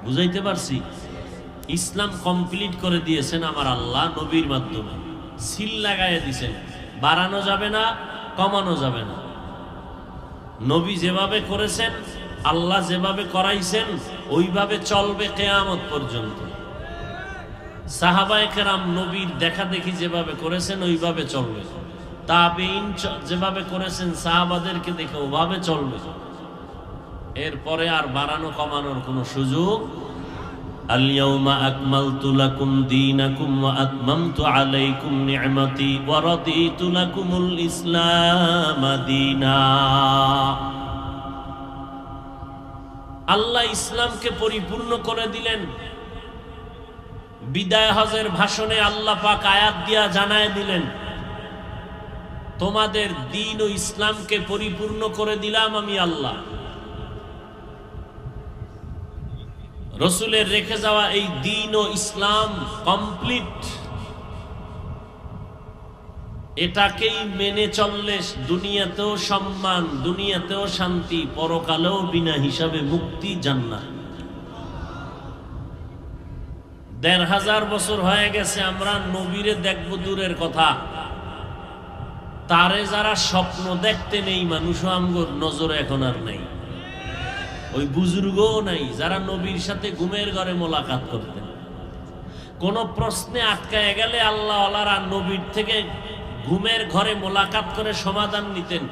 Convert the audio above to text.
বুঝাইতে পারছি? ইসলাম কমপ্লিট করে দিয়েছেন আমার আল্লাহ নবীর মাধ্যমে, সিল লাগাইয়া দিয়েছেন, বাড়ানো যাবে না, কমানো যাবে না। নবী যেভাবে করেছেন, আল্লাহ যেভাবে করাইছেন, ওইভাবে চলবে কিয়ামত পর্যন্ত। সাহাবায়ে কেরাম নবীর দেখা দেখি যেভাবে করেছেন ওইভাবে চলবে, তাবেঈন যেভাবে করেছেন সাহাবাদেরকে দেখে ওভাবে চলবে। এরপরে আর বাড়ানো কমানোর কোনো সুযোগ। আল-ইয়াউমা আকমালতু লাকুম দীনাকুম ওয়া আতমামতু আলাইকুম নি'মাতি ওয়া রাদিতু লাকুমুল ইসলাম দীনা। আল্লাহ ইসলামকে পরিপূর্ণ করে দিলেন। বিদায় হজের ভাষণে আল্লাহ পাক আয়াত দিয়া জানায় দিলেন, তোমাদের দ্বীন ও ইসলামকে পরিপূর্ণ করে দিলাম আমি আল্লাহ। রসুলের রেখে যাওয়া এই দ্বীন ও ইসলাম কমপ্লিট। এটাকেই মেনে চললে দুনিয়াতেও সম্মান, দুনিয়াতেও শান্তি, পরকালেও বিনা হিসাবে মুক্তি, জান্নাত। ১৫০০ বছর হয়ে গেছে আমরা নবীরে দেখব দূরের কথা, তারে যারা স্বপ্ন দেখতে নেই মানুষও আমগোর নজরে এখন আর নাই। ওই বুজুর্গও নাই যারা নবীর সাথে ঘুমের ঘরে মোলাকাত করতেন। কোন প্রশ্নে আটকায় গেলে আল্লাহ ওয়ালারা নবীর থেকে ঘুমের ঘরে মোলাকাত করে সমাধান নিতেন।